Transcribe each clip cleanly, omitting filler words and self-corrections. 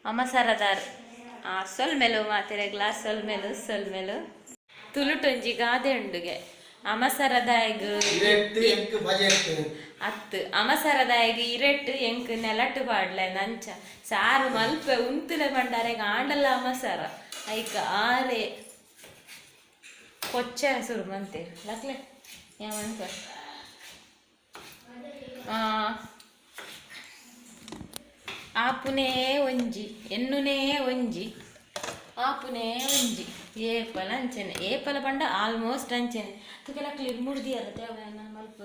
ಅಮಸರದಾರ್ ಸೊಲ್ಮೆಲು ಮಾತಿರೆ ಗ್ಲಾಸ್ ಸೊಲ್ಮೆಲು ತುಳುಟೊಂಜಿ ಗಾದೆ ಉಂಡುಗೆ ಅಮಸರದಾಯಗ್ ಅತ್ತು ಅಮಸರದಾಯಗ್ ಇರೆಟ್ ಎಂಕ್ ನೆಲಟ್ ಪಾಡ್ಲೆ ನಂಚ ಸಾರು ಮಲ್ಪೆ ಉಂತುಲೆ ಬಂಡಾರೆಗ್ ಆಂಡಲ ಅಮಸರ ಐಕ ಆರೆ ಕೊಚ್ಚೆ ಸುರು ಮಂತೀರ್ ಲಕ್ಲೆ ಯಾವಂತ ಆಪುನೇ ಒಂಜಿ ಎನ್ನುನೇ ಒಂಜಿ ಆಪುನೇ ಒಂಜಿ ಏಪಲ ಅಂಚೆನೆ ಏಪಲ ಪಂಡ ಆಲ್ಮೋಸ್ಟ್ ಅಂಚೆನೆ ತುಕೆಲ ಕ್ಲಿರ್ ಮುಡ್ದಿಯಲ್ಲ ದೇವ ನನ್ನ ಮಲ್ಪ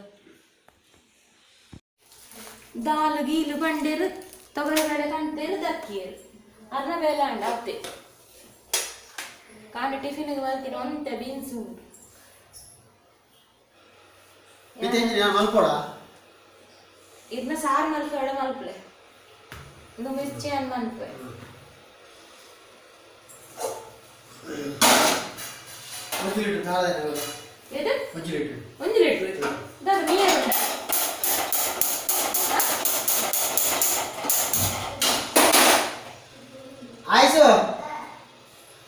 ದಾಲು ಗೀಲು ಬಂಡೇರು ತೊಗರಿಬೇಳೆ ಕಂಟೇರು ದಕ್ಕಿಯರು ಅರ್ನ ಬೇಲೆ ಅಂಡ ಅತ್ತೆ ಕಾಂಡ ಟಿಫಿನ್ಗೆ ಬರ್ತೀನಿ ಒಂಟೆ ಬೀನ್ಸ್ ಉಂಟು ಇದನ್ನ ಸಾರು ಮಲ್ಪೆ ಮಲ್ಪಲೆ ಇದು ಮಿರ್ಚಿ ಅನ್ನ ಮಲ್ಪೆ ಒಂದು ಲೀಟ್ರ್ ನೀರು ಆಯ್ತು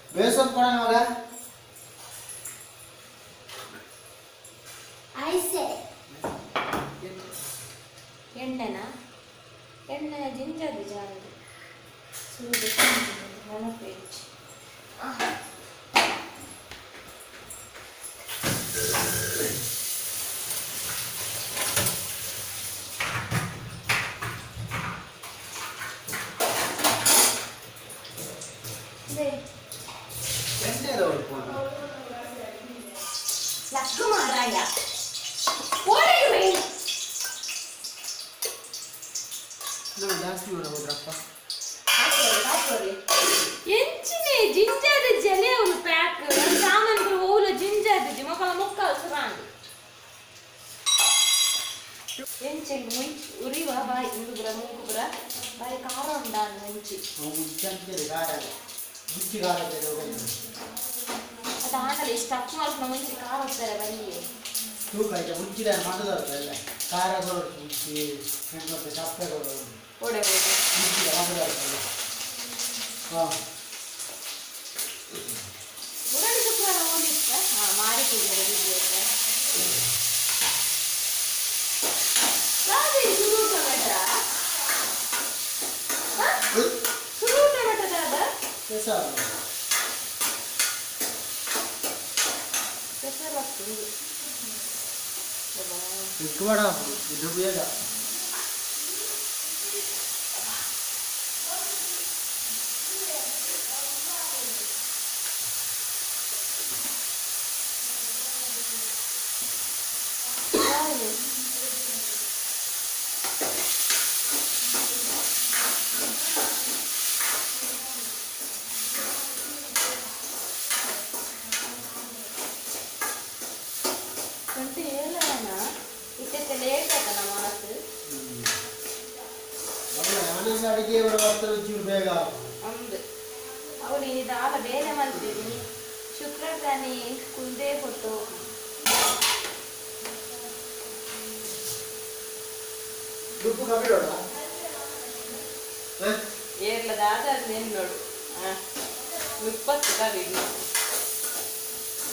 ಬೇಸನ್ ಕೊಡ ಮಗ ಎಣ್ಣೆನಾ ಎಣ್ಣೆ ಜಿಂಜರ್ ಜಾರದು ಸೂದು ನೆನಪೇಚ್ ಲಕ್ಷ್ಮಣರಾಯ ಎಂಚಿನೆ ಜಿಂಜಾದ ಜಲೆ ಅವನು ಪ್ಯಾಕ್ ಸಾಮಾನು ಓಲ ಜಿಂಜಾದ ಮಕ್ಕಳ ಮುಕ್ಕಲ್ ಸುರಾಂಡು ಎಂಚೆಂಗ್ ಮುಂಚಿ ಉರಿವ ಬಾಯಿ ಹುಡುಗ್ರ ಮೂಗುಬ್ರ ಬಾಯಿ ಖಾರ ಉಂಡಾನ ಮುಂಚಿ ಅದು ಆಂಡಲ್ಲ ಇಷ್ಟು ಅಪ್ ಮಾಡ್ಕೊಂಡ ಮುಂಚೆ ಖಾರ ಹೋಗ್ತಾರೆ ಬನ್ನಿ ತೂಕ ಆಯ್ತಾ ಮುಂಚಿನ ಮಾಡೋದಲ್ಲ ಖಾರಗಳು ಮುಂಚಿ ಮತ್ತೆ ಸಪ್ಪೆಗಳು ಓಡೆ ಉಡಾಡಿ ಶುಕ್ರವಾರ ಹೋಗಿತ್ತ ಮಾರಿತಿದ್ದಾರೆ ಶುರು ಟೊಮೆಟೊ ದಾದ ఎక్కువ ఇది ఉపయోగ ಅಡಿಗೆ ಬೇಗ ಅಂದು ಅವಳು ಇದಾಲ ಬೇರೆ ಮಾಡ್ತೀವಿ ಶುಕ್ರವಾರನೇ ಕುಲ್ದೇ ಕೊಟ್ಟು ದುಪ್ಪು ಕಬ್ಬಿಡೋಣ ಏರ್ಲದಾದ ನೋಡು 20 ಕಬಿಡು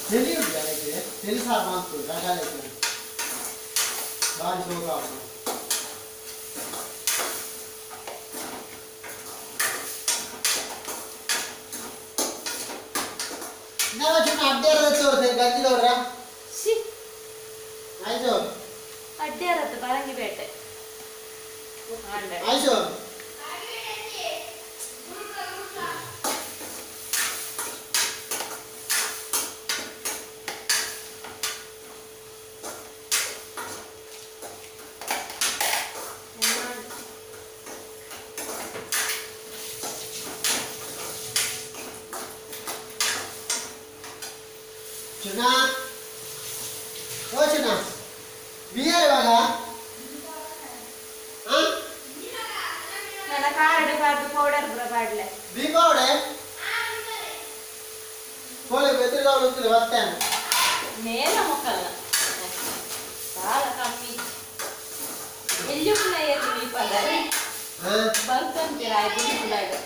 ತೆಲಿ ಉಂಟು ಅದಕ್ಕೆ ತೆಲಿ ಸಾರು ಮಾಡ್ತು ಗಂಗಾಲಕ್ಕೆ ಬಾರಿ ಸೋಗ ಅಡ್ಡೇರತ್ತು ಪರಂಗಿಪೇಟೆ ಚುನಾ ಓ ಚುನಾ ಬಿಯರ್ ಇವಾಗ ನನ್ನ ಕಾರ್ಡ್ ಬಾರ್ದು ಪೌಡರ್ ಬರಬಾಡ್ಲೆ ಬಿ ಪೌಡರ್ ಕೋಲೆ ಬೆದ್ರಿಗಾವಲು ಉಂಟು ಬರ್ತೇನೆ ನೇರ ಮುಕ್ಕಲ್ಲ ಸಾಲ ಕಮ್ಮಿ ಎಲ್ಲಿ ಪುನಃ ಈ ಪದ ಬರ್ತಂತೀರ ಆಯ್ತು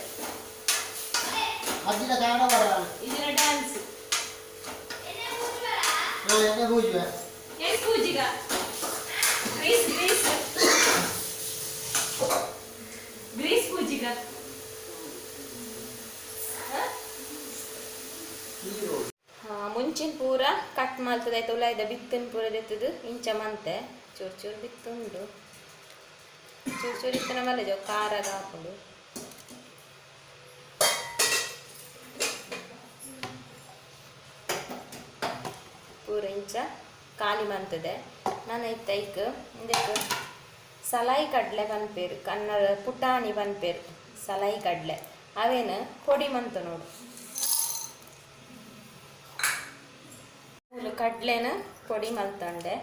ಅಜ್ಜಿನ ಕಾರಣ ಬರ ಇದರ ಡ್ಯಾನ್ಸ್ ಎಣ್ಣೆ ಪೂಜೆ ಏನು ಪೂಜಿಗ ಗ್ರೀಸ್ ಗ್ರೀಸ್ ಗ್ರೀಸ್ ಪೂಜಿಗ ಮುಂಚಿನ ಪೂರ ಕಟ್ ಮಾಡ್ತದಾಯ್ತು ಉಲಾಯ್ದ ಬಿತ್ತನ ಪೂರ ದೆತ್ತದು ಇಂಚ ಮಂತೆ ಚೂರು ಚೂರು ಬಿತ್ತುಂಡು ಚೂರು ಚೂರು ಇತ್ತನ ಮಲ್ಲಜ ಖಾರಾಗ ಹಾಕೊಂಡು ಪೂರ ಇಂಚ ಖಾಲಿ ಮಂತದೆ ನಾನು ಐತೈಕ್ ಇದಕ್ಕೆ ಸಲಾಯಿ ಕಡ್ಲೆ ಬಂದ್ಪೇರು ಕನ್ನಡ ಪುಟಾಣಿ ಬಂದ್ಪೇರು ಸಲಾಯಿ ಕಡ್ಲೆ ಅವೇನು ಪೊಡಿ ಮಂತು ನೋಡು ಕಡ್ಲೆನ ಪೊಡಿ ಮಲ್ತಂಡೆ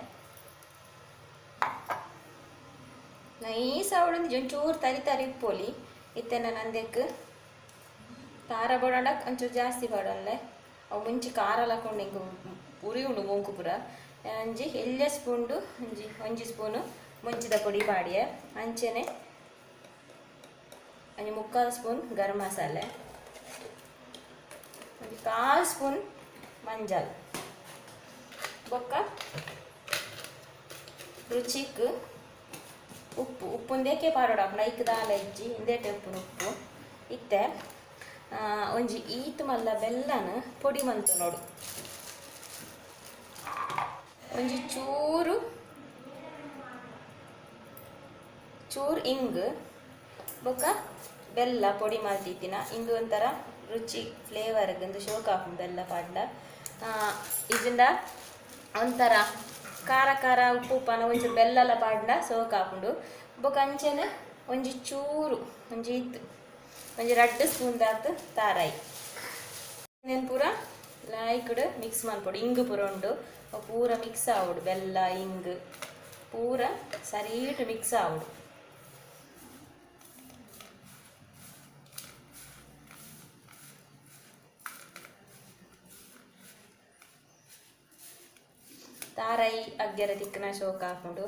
ನೈಸ್ ಅವಳೊಂದು ಒಂಚೂರು ತರಿ ತರಿ ಪೋಲಿ ಇತ್ತೆನ ನಂದೆಕ್ ಖಾರ ಬಡೋಣ ಒಂಚೂರು ಜಾಸ್ತಿ ಬಡೋಲ್ಲ ಅವು ಮುಂಚೆ ಖಾರ ಹಾಕೊಂಡು ಹಿಂಗೆ ಉರಿ ಉಂಡು ಮೂಂಕು ಪುರ ಅಂಜಿ ಎಲ್ಲೆ ಸ್ಪೂನ್ಡು ಒಂಜಿ ಸ್ಪೂನು ಮುಂಚಿದ ಪೊಡಿ ಬಾಡಿಯ ಅಂಚೆನೆ ಒಂಜಿ 3/4 ಸ್ಪೂನ್ ಗರಂ ಮಸಾಲೆ ಒಂಜಿ 1/4 ಸ್ಪೂನ್ ಮಂಜಲ್ ಬೊಕ್ಕ ರುಚಿಕ್ ಉಪ್ಪು ಉಪ್ಪುಂದೇಕೆ ಪಾಡೋಡಾಪುಂಡು ಐಕ್ ದಾಲ ಇಜ್ಜಿ ಇಂದೇಟೆ ಉಪ್ಪುನ ಉಪ್ಪು ಇತ್ತೆ ಒಂಜಿ ಈತ್ ಮಲ್ಲ ಬೆಲ್ಲನ ಪೊಡಿ ಮಂತು ನೋಡು ಒಂಜಿ ಚೂರು ಇಂಗ್ ಬೊಕ್ಕ ಬೆಲ್ಲ ಪೊಡಿ ಮಲ್ತಿತ್ತಿನ ಇಂದು ಒಂಥರ ರುಚಿ ಫ್ಲೇವರ್ಗೆ ಒಂದು ಶೋಕ್ ಹಾಕೊಂಡು ಬೆಲ್ಲ ಪಾಡ್ಲ ಇದರಿಂದ ಒಂಥರ ಖಾರ ಖಾರ ಉಪ್ಪು ಉಪ್ಪನ ಒಂಚೂರು ಬೆಲ್ಲಲ ಪಾಡ್ಲ ಸೋಕ್ ಹಾಕೊಂಡು ಬೊಕ್ಕ ಅಂಚೆನೆ ಒಂಜಿ ಚೂರು ಒಂಜಿ 2 ಸ್ಪೂನ್ ದಾತು ತಾರಾಯಿ ನೆನ್ ಪೂರ ಲಾಯ್ಕಡ್ ಮಿಕ್ಸ್ ಮಾಡ್ಕೊಡು ಇಂಗು ಪೂರ ಉಂಡು ಪೂರ ಮಿಕ್ಸ್ ಆವಡು ಬೆಲ್ಲ ಇಂಗ್ ಪೂರ ಸರೀಟ್ ಮಿಕ್ಸ್ ಆವಡು ತಾರಾಯಿ ಅಗ್ಗೆರ ತಿಕ್ಕನ ಶೋಕ ಹಾಕೊಂಡು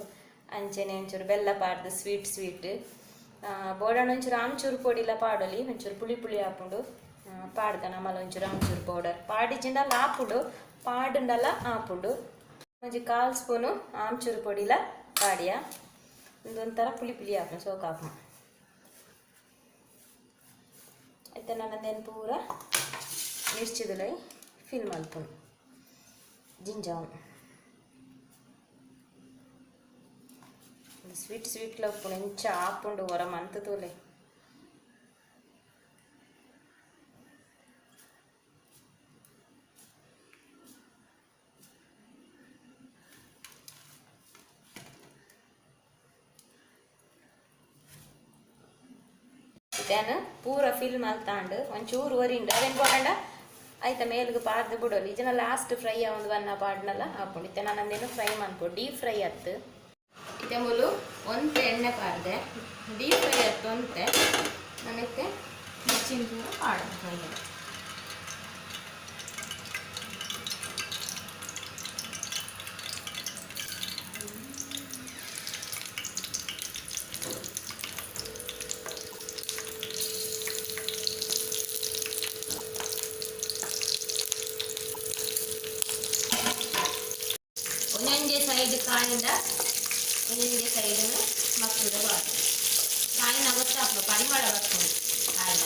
ಅಂಚೆನೆ ಒಂಚೂರು ಬೆಲ್ಲ ಪಾಡ್ದು ಸ್ವೀಟ್ ಬೋಡಣ ಒಂಚೂರು ಆಮ್ಚೂರು ಪೊಡಿಲ ಪಾಡಲಿ ಒಂಚೂರು ಪುಳಿ ಹಾಕೊಂಡು ಪಾಡ್ದ ನಮ್ಮಲ್ಲ ಒಂಚೂರು ಆಮ್ಚೂರು ಪೌಡರ್ ಪಾಡಿಜಿಂಡಲ್ಲ ಹಾಪುಡು ಪಾಡುಂಡಲ್ಲ ಹಾಪುಡು ಒಂಜಿ 1/4 ಸ್ಪೂನು ಆಮ್ಚೂರು ಪೊಡಿಲ ಪಾಡಿಯ ಒಂದೊಂಥರ ಪುಳಿ ಹಾಕೊಂಡು ಸೋಕ ಹಾಕು ಆಯ್ತು ನನ್ನದೇನು ಪೂರ ಮಿರ್ಚಿದುಲೈ ಫಿಲ್ ಮಲ್ಪುನು ಜಿಂಜಾವು ಸ್ವೀಟ್ ಲಪ್ಪುಣ ಇಂಚ ಹಾಪುಂಡು ಹೊರ ಮಂತ ತೋಲೆ ಇದೇನು ಪೂರ ಫಿಲ್ ಮಲ್ತಾಂಡು ಒಂಚೂರು ಒರಿಂಡು ಅದೇನು ಕೊಡಂಡ ಆಯ್ತಾ ಮೇಲ್ಗೆ ಪಾರ್ದು ಬಿಡೋಲ್ಲ ಇದನ್ನ ಲಾಸ್ಟ್ ಫ್ರೈ ಒಂದು ಬಣ್ಣ ಪಾಡ್ನಲ್ಲ ಹಾಕೊಂಡಿದ್ದೆ ನಾನು ಅಂದೇನು ಫ್ರೈ ಮಾಡ್ಕೊ ಡೀಪ್ ಫ್ರೈ ಹತ್ತು ಇದೇ ಮೂಲು ಒಂತೆ ಎಣ್ಣೆ ಪಾರ್ದೆ ಡೀಪ್ ಫ್ರೈ ಹತ್ತು ಒಂತೆ ನನಗೆ ಮಿರ್ಚಿನ ಪೂರ ಪಾಡ ಫ್ರೈ ಒಂದೊಂದೇ ಸೈಡ್ ಕಾಯಿಂದ ಒಂದೊಂದೇ ಸೈಡನ್ನು ಮಕ್ಕಳಿಗೆ ಬಾರ್ದು ಕಾಯಿನ ಗೊತ್ತಾಗ್ತದೆ ಪರಿಮಳ ಬರ್ತದೆ ಕಾಯಿನ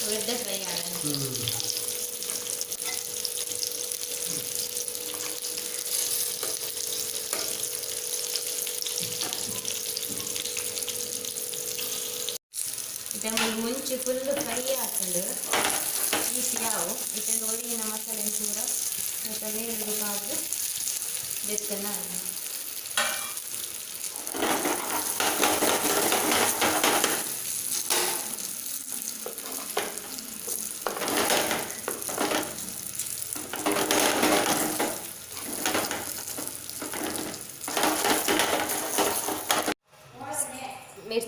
ರೆಡ್ ಫ್ರೈ ಆಗಿದೆ ಮುಂಚೆ ಫುಲ್ ಫ್ರೈ ಹಾಕೊಂಡು ಈಸಿ ಯಾವು ಇದನ್ನು ಒಳಗಿನ ಮಸಾಲೆ ಪೂರ ಮತ್ತು ನೀರಿಗೆ ಬಾರ್ದು ಬೆತ್ತನ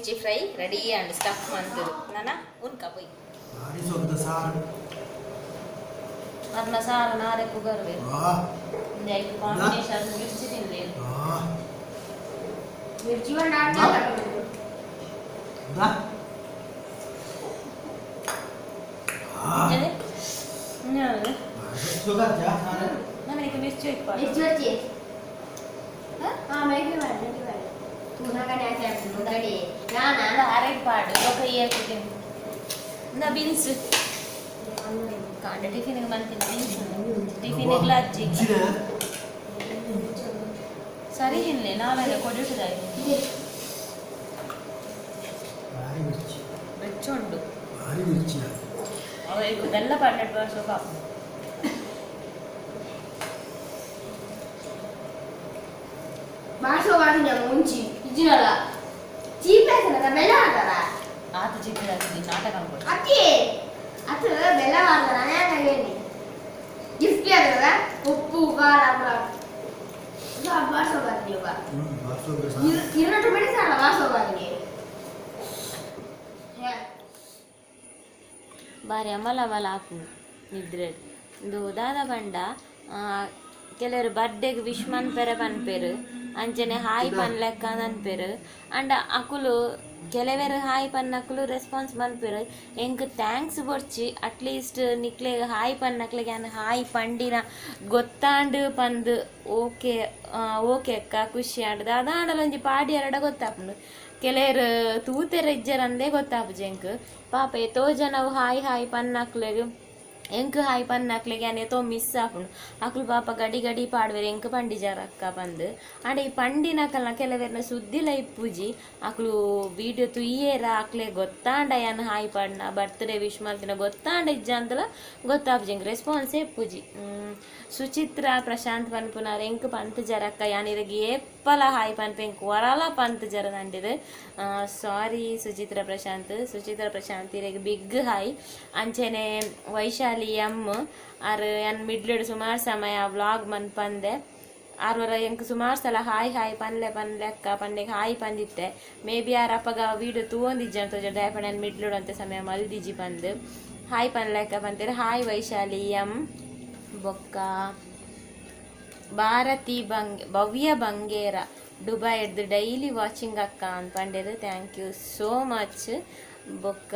ಮಿರ್ಚಿ ಫ್ರೈ ರೆಡಿ ಅಂಡ್ ಸ್ಟಫ್ ಮಾಡ್ತದೆ ನಾನ ಉನ್ಕ ಪೋಯ್ ಭಾರಿ ಸೊಗದ ಸಾರು ಅರ್ನ ಸಾರು ನಾರೆ ಪುಗರ್ವೆ ಐದು ಕಾಂಬಿನೇಷನ್ ಮಿರ್ಚಿ ತಿನ್ಲಿ मिर्ची वन डाल दिया ಅದೇ ಇನ್ನೇನು सुगर जा सारे ನಮಗೆ ಮಿರ್ಚಿ ಇಪ್ಪ मिर्ची अच्छी हाँ मैं भी तू ना करने ऐसे मुंडे ना ना ಅರೆ ಪಾಡು ಕೈಯ ಹಾಕಿದ್ದೀನಿ ನಾ ಬೀನ್ಸ್ ಕಾಂಡ ಟಿಫಿನ್ಗೆ ಬಂತೀನಿ ಬೀನ್ಸ್ ಟಿಫಿನ್ಗೆ ಅಜ್ಜಿ ಸರಿ ತಿನ್ಲಿ ನಾವೆಲ್ಲ ಕೊಡಿಸಿದಾಯ್ತು ಭಾರಿ ಮಿರ್ಚಿ ಬೆಚ್ಚುಂಡು ಭಾರಿ ಮಿರ್ಚಿ ಅವರಿಗೆ ಇದೆಲ್ಲ ಪಡ್ನೆಟ್ ವರ್ಷ ಪಾಪ बासो वाली ना मुंची इजिनला चीप है ना बेला आदरा ಆತ ಚಿಕ್ಕದಾಗಿ ನಾಟಕ ಅನ್ಕೊಂಡು अति अति बेला आदरा ना लगेनी गिफ्ट आदरा उप्पು ಖಾರ ಅಮರ ಇದು ಬಾಸೋ ವಾಲಿ ಹೋಗ ಬಾಸೋ ಸಾರು ಇರಟ್ಟು ಬಿಡಿ ಸಾಲ ಬಾಸೋ ವಾಲಿ ಬಾರಿ ಅಮಲ ಹಾಕು ನಿದ್ರೆ ಇದು ದಾದ ಬಂಡ ಕೆಲವರು ಬರ್ಡೇಗೆ ವಿಶ್ ಮನ್ಪೆರೆ ಪನ್ಪೇರು ಅಂಚನೆ ಹಾಯ್ ಪನ್ಲೆಕ್ಕ ಅನ್ಪೇರು ಅಂಡ್ ಅಕುಲು ಕೆಲವರು ಹಾಯ್ ಪನ್ನಕುಲು ರೆಸ್ಪಾನ್ಸ್ ಮನ್ಪೇರು ಎಂಕ್ ಥ್ಯಾಂಕ್ಸ್ ಬೊರ್ಚಿ ಅಟ್ಲೀಸ್ಟ್ ನಿಕ್ಲೆಗ್ ಹಾಯ್ ಪನ್ನಕ್ಲೆಗೆ ನಾನು ಹಾಯ್ ಪಂಡಿನ ಗೊತ್ತಾಂಡು ಪಂದು ಓಕೆ ಓಕೆ ಅಕ್ಕ ಖುಷಿ ಆಂಡ್ ದಾದ ಆಡಲೊಂಜಿ ಪಾಡಿ ಎರಡ ಗೊತ್ತಾಪುಂಡು ಕೆಲವರು ತೂತೆರ ಇಜ್ಜರಂದೇ ಗೊತ್ತಾಪು ಎಂಕ್ ಪಾಪ ಎತ್ತೋ ಜನವು ಹಾಯ್ ಹಾಯ್ ಪನ್ನಕ್ಲೆಗ್ ಎಂಕ್ ಹಾಯ್ ಪನ್ನಕ್ಲೆಗೆ ಅನೆ ತೋ ಮಿಸ್ ಆಪುಂಡು ಅಕ್ಲು ಪಾಪ ಗಡಿ ಗಡಿ ಪಾಡ್ವೇರು ಎಂಕ್ ಪಂಡಿಜಾರ ಅಕ್ಕ ಬಂದು ಆಂಡ ಈ ಪಂಡಿನಕಲ್ನ ಕೆಲವೆರ್ನ ಸುದ್ದಿಲ ಇಪ್ಪುಜಿ ಅಕ್ಲು ವೀಡಿಯೋ ತುಯ್ಯೇರ ಅಕ್ಲೆ ಗೊತ್ತಾಂಡ ಯಾನ್ ಹಾಯ್ ಪಾಡ್ನ ಬರ್ತ್ಡೇ ವಿಶ್ ಮಾಡ್ತಿನ ಗೊತ್ತಾಂಡ ಇಜ್ಜ ಅಂತಲ ಗೊತ್ತಾಪುಜಿ ಎಂಕ್ ರೆಸ್ಪಾನ್ಸೇ ಇಪ್ಪುಜಿ ಸುಚಿತ್ರ ಪ್ರಶಾಂತ್ ಪನ್ಪುನಾರ ಎಂಕ್ ಪಂತ್ ಜರಕ್ಕ ಯಾನಿರಗಿ ಏಪ್ಪಲ ಹಾಯ್ ಪನ್ಪು ಎಂಕ್ ವರಲ ಪಂತ್ ಜರ ನಂಡಿರು ಸಾರಿ ಸುಚಿತ್ರ ಪ್ರಶಾಂತ್ ಇರಗಿ ಬಿಗ್ ಹಾಯ್ ಅಂಚೆನೆ ವೈಶಾಲಿ ಎಮ್ ಆರ್ ಎನ್ ಮಿಡ್ಲಿಡ್ ಸುಮಾರು ಸಮಯ ವ್ಲಾಗ್ ಮನ್ಪಂದೆ ಆರ್ವರ ಎಂಕ್ ಸುಮಾರು ಸಲ ಹಾಯ್ ಹಾಯ್ ಪನ್ಲೆಕ್ಕ ಪಂಡೆಗೆ ಹಾಯ್ ಪಂದಿತ್ತೆ ಮೇ ಬಿ ಆರ್ ಅಪ್ಪಗ ವೀಡಿಯೋ ತೂವೊಂದಿಜ್ಜ ಅಂತ ದಯಪಡ ಎನ್ ಮಿಡ್ಲಿಡ್ ಅಂತ ಸಮಯ ಮಲ್ದಿಜಿ ಬಂದು ಹಾಯ್ ಪನ್ಲೆಕ್ಕ ಪಂತೀರ ಹಾಯ್ ವೈಶಾಲಿ ಎಮ್ ಬೊಕ್ಕ ಭಾರತಿ ಭವ್ಯ ಬಂಗೇರ ದುಬೈ ಹಿಡ್ದು ಡೈಲಿ ವಾಚಿಂಗ್ ಅಕ್ಕ ಅನ್ಪಂಡೇರು ಥ್ಯಾಂಕ್ ಯು ಸೋ ಮಚ್ ಬೊಕ್ಕ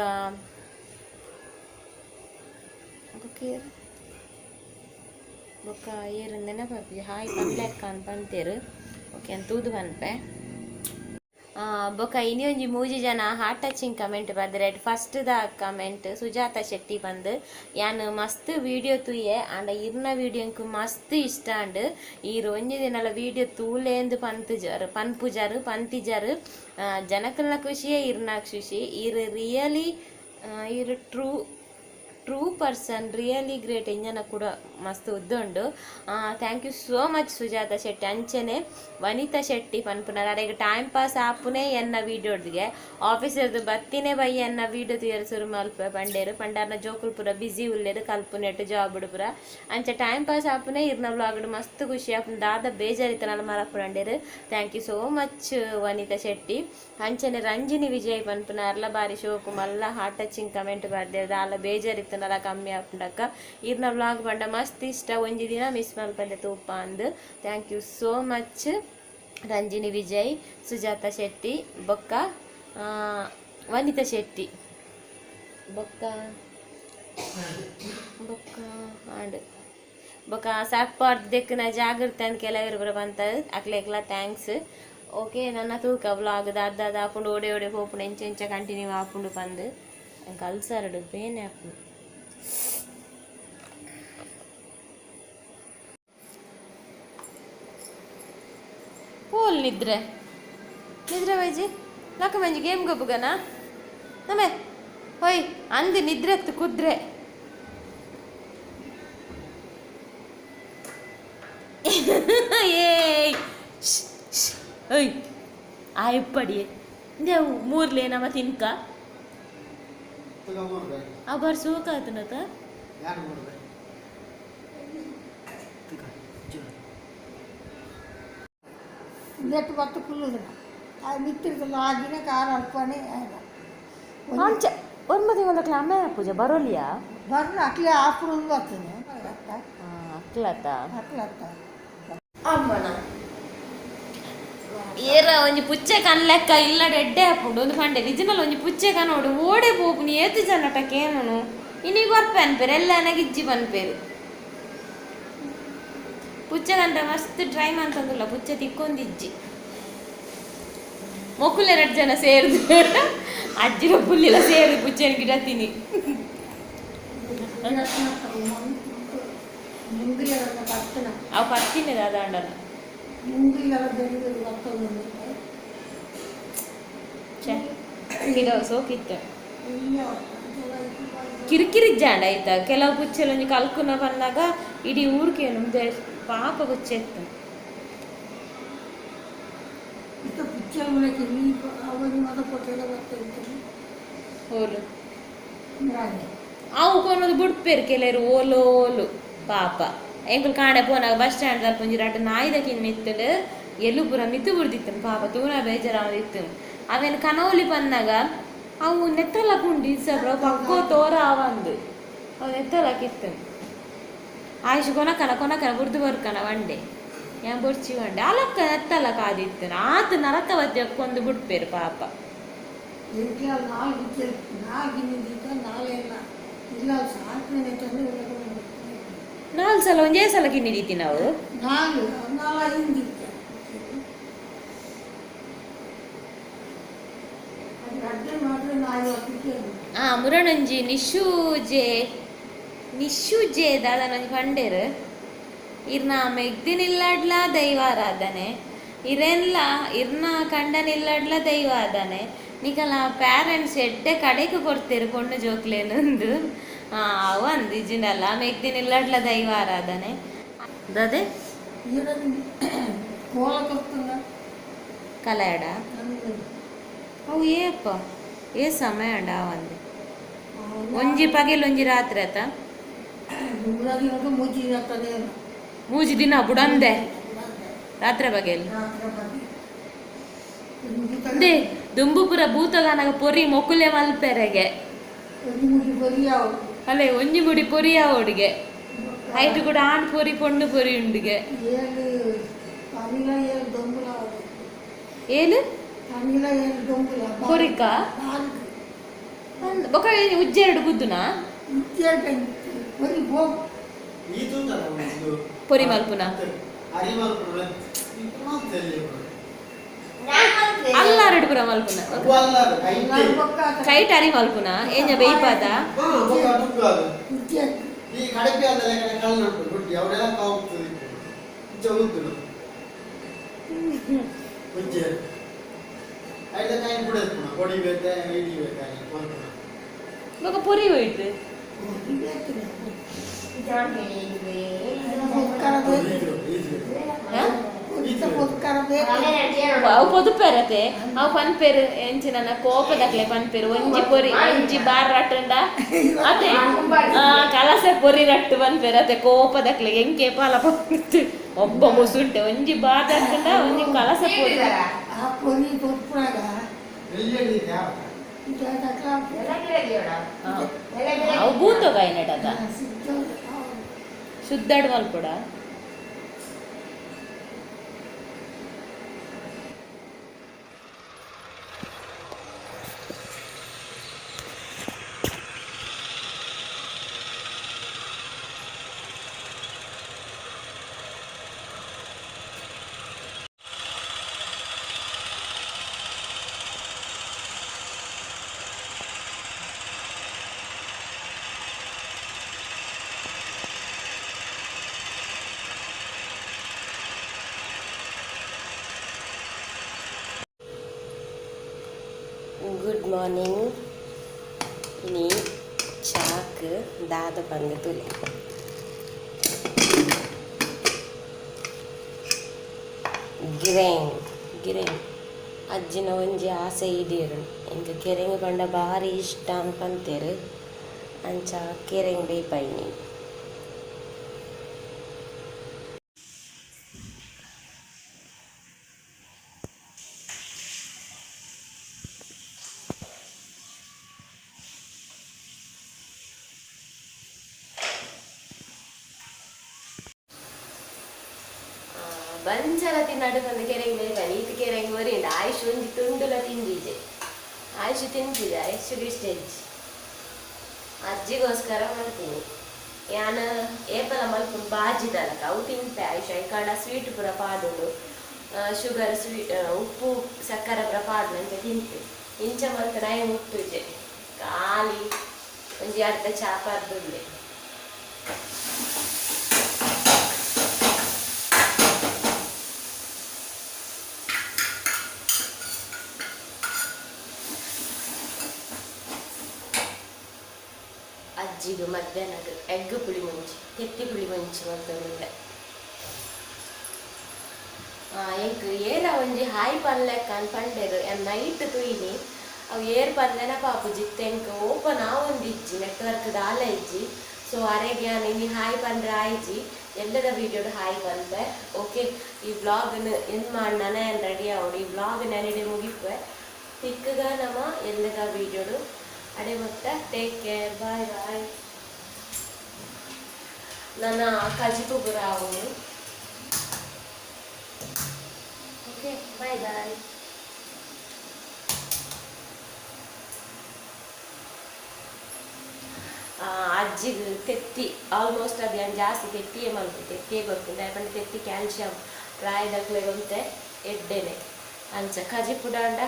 ಬೊಕ್ಕ ಏರು ನೆನಪಿ ಹಾಯ್ ಪನ್ಲೆಕ್ಕ ಅನ್ಪಂತೇರು ಓಕೆ ಅಂತ ತೂದು ಪನ್ಪೆ ಬೊಕ್ಕ ಇನ್ನೊಂಜಿ ಮೂಜಿ ಜನ ಹಾರ್ಟ್ ಟಚಿಂಗ್ ಕಮೆಂಟ್ ಬರ್ದ್ರೆ first the comment Sujatha Shetty ಬಂದು ಯಾನ್ ಮಸ್ತ್ ವಿಡಿಯೋ ತುಯ್ಯೆ ಆಂಡ ಇರ್ನ ವಿಡಿಯೋಂಕು ಮಸ್ತ್ ಇಷ್ಟ ಅಂಡ್ ಈರು ಒಂಜಿ ದಿನಲ ವಿಡಿಯೋ ತೂಲೇಂದು ಪನ್ಪುಜರು ಪಂತಿಜರು ಜನಕಲ್ನ ಖುಷಿಯೇ ಇರ್ನ ಖುಷಿ ಈರು ರಿಯಲಿ ಈರು ಟ್ರೂ ಪರ್ಸನ್ ರಿಯಲಿ ಗ್ರೇಟ್ ಇಂಜನ ಕೂಡ ಮಸ್ತ್ ಉದ್ದುಂಡು thank you so much Sujatha Shetty ಅಂಚನೆ ವನಿತಾ ಶೆಟ್ಟಿ ಪನ್ಪುನರ್ ಅಡೆಗೆ ಟೈಮ್ ಪಾಸ್ ಆಪುನೇ ಎನ್ನ ವೀಡಿಯೋಡ್ಗೆ ಆಫೀಸರ್ದು ಬತ್ತಿನೇ ಬೈ ಎನ್ನ ವೀಡಿಯೋ ತುಯರು ಸುರು ಮಲ್ಪ ಪಂಡೇರು ಪಂಡಾರ್ನ ಜೋಕುಲ್ ಪುರ ಬಿಸಿ ಉಲ್ಲೇರು ಕಲ್ಪುನೆಟ್ಟು ಜಾಬ್ ಪುರ ಅಂಚ ಟೈಮ್ ಪಾಸ್ ಆಪುನೇ ಇರ್ನ ವ್ಲಾಗ್ಡು ಮಸ್ತ್ ಖುಷಿ ಆಪುನ ದಾದ ಬೇಜಾರಿತನಲ್ಲ ಮರಪುಂಡೇರು ಥ್ಯಾಂಕ್ ಯು ಸೋ ಮಚ್ ವನಿತಾ ಶೆಟ್ಟಿ ಅಂಚನೆ ರಂಜಿನಿ ವಿಜಯ್ ಪನ್ಪುನರ್ಲ ಬಾರಿ ಶೋಕು ಮಲ್ಲ ಹಾರ್ಟ್ ಟಚಿಂಗ್ ಕಮೆಂಟ್ ಬರ್ದೇವು ದಾಲ ಬೇಜಾರಿತನಲ್ಲ ಕಮ್ಮಿ ಆಪುಂಡಕ್ಕ ಇರ್ನ ವ್ಲಾಗ್ ಬಂಡ ಮಸ್ತ್ ಇಷ್ಟ ಒಂಜಿ ದಿನ ಮಿಸ್ ಮಲ್ಪಂಡೆ ತೂಪ ಅಂದು thank you so much Ranjini Vijay Sujatha Shetty ಬೊಕ್ಕ ವನಿತಾ ಶೆಟ್ಟಿ ಬೊಕ್ಕ ಆಂಡ್ ಬೊಕ್ಕ ಸಾಕ್ಪಾರ್ದು ದೆಕ್ಕನ ಜಾಗೃತಿ ಅಂತ ಕೆಲವರು ಬರ ಬಂತ ಅಕ್ಲೆಕ್ಲ ಥ್ಯಾಂಕ್ಸ್ ಓಕೆ ನನ್ನ ತೂಕ ವ್ಲಾಗ್ ದಾದ ಹಾಕೊಂಡು ಓಡೆ ಓಡೆ ಹೋಪುಂಡು ಎಂಚ ಕಂಟಿನ್ಯೂ ಹಾಕೊಂಡು ಬಂದು ಕಲ್ಸರಡು ಬೇನೆ ಹಾಕೊಂಡು ಪೋಲ್ ನಿದ್ರೆ ವೈಜಿ ನಾಕ ಮಂಜಿ ಗೇಮ್ ಗೊಬ್ಬಗನ ನಮೆ ಹೊಯ್ ಅಂದು ನಿದ್ರೆ ಎತ್ತು ಕುದ್ರೆ ಏಯ್ ಒಯ್ ಆಯಪ್ಪಡಿ ದೇವು ಮೂರ್ಲೆ ನಮ್ಮ ತಿನ್ಕ ಅಬರ್ ಸೋಕಾತನತ नेट वक्त फुल ಆ ಮಿತ್ತಿರ್ತಲ್ಲ ಆ ದಿನ ಕಾರ್ ಅಲ್ಪನೇ ಅಂಚ ಒಂದು ತಿಂಗಳ ಅಮ್ಮ ಪೂಜೆ ಬರೋಲಿಯಾ ಬರ್ನ ಅಕ್ಲೆ ಆಫ್ರೂಲ್ ಬರ್ತದೆ ಅಕ್ಲತ್ತ ಅಕ್ಲತ್ತ ಅಮ್ಮನ ಏರ ಒಂಜಿ ಪುಚ್ಚೆ ಕನ್ಲೆಕ್ಕ ಇಲ್ಲ ಎಡ್ಡೆ ಹಾಕೊಂಡು ಒಂದು ಪಂಡೆ ನಿಜನಲ್ಲ ಒಂಜಿ ಪುಚ್ಚೆ ಕನ್ನೋಡು ಓಡೆ ಪೋಪು ನೀ ಏತು ಜನಟಕ್ಕೆ ಏನು ಇನ್ನೀಗ ಬರ್ಪೆ ಅನ್ಪೇರು ಎಲ್ಲ ನನಗಿಜ್ಜಿ ಬನ್ಪೇರು ಪುಚ್ಚೆ ಕಂಡ್ರೆ ಮಸ್ತ್ ಟ್ರೈ ಮಾಡ್ತಂದಿಲ್ಲ ಪುಚ್ಚೆ ತಿಕ್ಕೊಂದಿಜ್ಜಿ ಮೊಕ್ಕುಲ್ 2 ಜನ ಸೇರಿದು ಅಜ್ಜಿನ ಪುಲ್ಲಿಲ್ಲ ಸೇರಿ ಪುಚ್ಚೆನ ಗಿಡ ತಿನ್ನಿ ಮುಂಗಿಲೆಲ್ಲ ಕತ್ತನ ಅವು ಕತ್ತಿನ ಅದಾಂಡನ ಮುಂಗಿಲೆಲ್ಲ ಬೆಳೆದು ಬರ್ತದೆ ಛೇ ಗಿಡ ಸೋಕಿತ್ತು ಕಿರಿಕಿರಿ ಜಾಂಡ ಆಯ್ತಾ ಕೆಲವು ಪುಚ್ಚೆಲ್ಲ ಒಂಜಿ ಕಲ್ಕುನ ಬಂದಾಗ ಇಡೀ ಊರಿಗೆ ನಮ್ದು ಪಾಪ ಪುಚ್ಚೆ ಇತ್ತು ಪಿಚ್ಚರ್ಗಳಿಗೆ ಅವರಿಗೆ ಮತ ಕೊಟ್ಟೆಲ್ಲ ಬರ್ತದೆ ಓಲು ಅವು ಕೊನೊಂದು ಬುಡ್ಪೇರು ಕೆಲವರು ಓಲು ಓಲು ಪಾಪ ಎಂಕುಲು ಕಾಣೆ ಪೋನಾಗ ಬಸ್ ಸ್ಟ್ಯಾಂಡ್ ದಲ್ಲಿ ಒಂಜಿ 2 ನಾಯಿದಕ್ಕಿನ ಮಿತ್ತಲು ಎಲ್ಲೂ ಪೂರ ಮಿತ್ತು ಬಿಡ್ದಿತ್ತು ಪಾಪ ತೂನ ಬೇಜಾರಾದಿತ್ತು ಅವೇನು ಕನೌಲಿ ಬಂದಾಗ ಅವು ನೆತ್ತಲಕ್ಕುಂಡು ಇಸಬ್ರ ಪಕ್ಕೋ ತೋರ ಅವಂದು ಅವು ನೆತ್ತಲಕ್ಕಿತ್ತು ಆಯುಷ್ ಕೊನಕನ ಬುಡ್ದು ಬರ್ಕನ ಒಂಡೆ ഞാൻ പൊടിച്ചു വേണ്ട അലൊക്കെ എത്തല്ല കാതിത്തിന് ആത്ത് നറക്ക വച്ചൊക്കൊന്ന് ಬಿಡ್ಪೇರು ಪಾಪ ನಾಲ್ಕು ಸಲ ಒಂದೇ ಸಲ ಕಿನ್ನಿಡಿತಿ ನಾವು ಮುರಣಂಜಿ ನಿಶೂಜೆ ದಾದನ ಪಂಡೇರು ಇರ್ನ ಮೆಗ್ದಿನಿಲ್ಲಡ್ಲ ದೈವಾರಾಧನೆ ಇರ್ನ ಕಂಡನಿಲ್ಲಡ್ಲ ದೈವಾರಾಧನೆ ನಿಕಲ ಪ್ಯಾರೆಂಟ್ಸ್ ಎಡ್ಡೆ ಕಡೆಗೆ ಕೊಡ್ತೇರು ಪೊಣ್ಣು ಜೋಕ್ಲೇನೊಂದು ಒಂದು ಇಜಿನಲ್ಲ ಮೆಗ್ದಿನಿಲ್ಲಡ್ಲ ದೈವಾರಾಧನೆ ದದೆ ಕಲಯಡ ಅವು ಏಪ್ಪ ಏ ಸಮಯ ಅಂಡ ಒಂದು ಒಂಜಿ ಪಗೆಲ್ ಒಂಜಿ ರಾತ್ರಿ ಆತ ಮೂಜಿ ದಿನ ಬುಡಂದೆ ರಾತ್ರಿ ಬಗೆಲ್ ದೇ ದುಂಬುಪುರ ಭೂತಗಾನಗ ಪೊರಿ ಮೊಕುಲೆ ಮಲ್ಪೆರೆಗೆ ಅಲ್ಲೇ ಒಂಜಿ ಮುಡಿ ಪೊರಿಯ ಓಡಿಗೆ ಹೈಟ್ ಕೂಡ ಆಣ್ ಪೊರಿ ಪೊಣ್ಣು ಪೊರಿ ಉಂಡಿಗೆ ಏನು ಪೊರಿಕ ಬೊಕ ಉಜ್ಜೆರಡು ಗುದ್ದುನ ಪೊರಿ ಮಲ್ಪುನ ಅಲ್ಲಾರಡು ಪುರ ಮಲ್ಪುನ ಕೈಟ್ ಅರಿ ಮಲ್ಪುನ ಏನ ಬೇಯ್ಪಾದ ಬೊಕ ಪೊರಿ ಹೋಯ್ತು ಅವು ಪೊದುಪೆರತೆ ಅವು ಪನ್ಪೇರು ಎಂಚಿನ ಕೋಪದಕ್ಲೆ ಪನ್ಪೇರು ಒಂಜಿ ಪೊರಿ ಒಂಜಿ ಬಾರ್ ರಟ್ಟಂಡ ಅತೆ ಕಲಸೆ ಪೊರಿ ರಟ್ಟು ಪನ್ಪೇರು ಅತೆ ಕೋಪದಕ್ಲೆ ಎಂಕೆ ಪಾಲ ಪನ್ಪು ಒಬ್ಬ ಮುಸುಂಟೆ ಒಂಜಿ ಬಾರ್ ರಟ್ಟಂಡ ಒಂಜಿ ಕಲಸೆ ಪೊರಿ ಅವು ಬೂತೋಗಾಯ ನೆಡದ ಶುದ್ಧಡ್ ಮಲ್ಪುಡ ಗುಡ್ ಮಾರ್ನಿಂಗ್ ಇನಿ ಚಾಕ್ ದಾದ ಬಂದು ತುಲೆ ಗಿರೆಂಗ್ ಅಜ್ಜಿನ ಒಂಜಿ ಆಸೆ ಈಡೇರು ಇಂಕ ಕೆರೆಂಗ್ ಪಂಡ ಭಾರಿ ಇಷ್ಟ ಅನ್ಪಂತೇರು ಅಂಚ ಕೆರೆಂಗ್ ಬೇಯ್ಪೈನಿ ಬಂಚಲ ತಿನ್ನಡು ಬಂದು ಕೆರೆಗೆ ಮೇಲೆ ನೀತಿ ಕೆರೆಗೆ ಬರೀಂದ ಆಯುಷ್ ಒಂದು ತುಂಡುಲ ತಿಂದಿದ್ದೆ ಆಯುಷ್ ತಿಂತಿದ್ದೆ ಆಯುಷ್ ಇಷ್ಟ ಅಜ್ಜಿಗೋಸ್ಕರ ಮಾಡ್ತೀನಿ ಯಾನು ಏಪಲ ಮಲ್ಪ ಬಾಜಿದಲ್ಲ ಅವು ತಿಂತೆ ಆಯುಷ್ ಐಕಾಡ ಸ್ವೀಟ್ ಪುರ ಪಾಡುಡು ಶುಗರ್ ಉಪ್ಪು ಸಕ್ಕರೆ ಪುರ ಪಾಡು ಅಂತ ತಿಂತೆ ಇಂಚ ಮಲ್ತ ನಾಯಿ ಮುಟ್ಟುಜೆ ಖಾಲಿ ಒಂಜಿ ಅರ್ಧ ಚಾಪಾರ್ದುಲ್ಲೆ ಅಜ್ಜಿಗೆ ಮಧ್ಯಾಹ್ನ ಎಗ್ ಪುಳಿ ಮುಂಚಿ ಕೆತ್ತಿ ಪುಳಿ ಮುಂಚಿ ಅಂತಂದ್ರೆ ಎಂಕ್ ಏರ ಒಂಜಿ ಹಾಯ್ ಪನ್ಲೆಕ್ಕ ಅನ್ಪಂಡೇರು ನೈಟ್ ತುಯ್ನಿ ಅವು ಏರ್ ಪನ್ಲೆನ ಪಾಪುಜಿ ತೆಂಕ್ ಓಪನ್ ಆವೊಂದಿಜ್ಜಿ ನೆಟ್ವರ್ಕ್ ದಾಲ ಇಜ್ಜಿ ಸೊ ಅರೆಗೆ ನೀನು ಹಾಯ್ ಪಂದ್ರೆ ಆಯ್ಜಿ ಎಲ್ಲದ ವೀಡಿಯೋಡು ಹಾಯ್ ಬಂದೆ ಓಕೆ ಈ ಬ್ಲಾಗ್ನ ಏನು ಮಾಡಿ ನಾನೇ ರೆಡಿ ಆವಡು ಈ ಬ್ಲಾಗ್ ನೆನೆಡೆ ಮುಗಿಪೆ ತಿಕ್ಕಗ ನಮ್ಮ ಎಲ್ಲದ ವೀಡಿಯೋಡು ಅಡೆ ಮತ್ತೆ ಟೇಕ್ ಕೇರ್ ಬಾಯ್ ಬಾಯ್ ನನ್ನ ಕಜಿಪು ಬುರ ಅವನು ಓಕೆ ಬಾಯ್ ಬಾಯ್ ಅಜ್ಜಿಗೆ ತೆತ್ತಿ ಆಲ್ಮೋಸ್ಟ್ ಅದು ಏನು ಜಾಸ್ತಿ ತೆತ್ತಿಯೇ ಮಲ್ತು ತೆತ್ತಿಯೇ ಗೊತ್ತಿಲ್ಲ ಯಾಕಂದ್ರೆ ತೆತ್ತಿ ಕ್ಯಾಲ್ಶಿಯಂ ಪ್ರಾಯದಕ್ಲೆ ಗೊಂತೆ ಎಡ್ಡೆನೆ ಅಂಚ ಕಜಿ ಪುಡಾಂಡ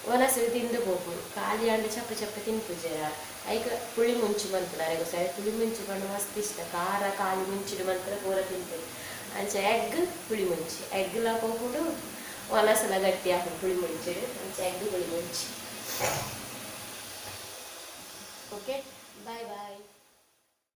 ಒನಸು ತಿಂದು ಹೋಗ್ಬೋದು ಖಾಲಿ ಅಂಡ ಚಪ್ಪು ಚಪ್ಪು ತಿನ್ಪುಜೆ ಐಕ ಪುಳಿ ಮುಂಚಿ ಮಂತಾರೆ ಸರಿ ಪುಳಿ ಮುಂಚಿ ಬಂದು ಮಸ್ತ್ ಇಷ್ಟ ಖಾರ ಖಾಲಿ ಮುಂಚಿಡು ಮಂತ್ರ ಪೂರ ತಿಂತೇವೆ ಅಂಚ ಎಗ್ ಪುಳಿ ಮುಂಚಿ ಎಗ್ಲ ಹೋಗ್ಬಿಟ್ಟು ಒನಸಲ ಗಟ್ಟಿ ಹಾಕೊಂಡು ಪುಳಿ ಮುಂಚಿಡು ಅಂಚ ಎಗ್ ಪುಳಿ ಮುಂಚಿ ಓಕೆ ಬಾಯ್ ಬಾಯ್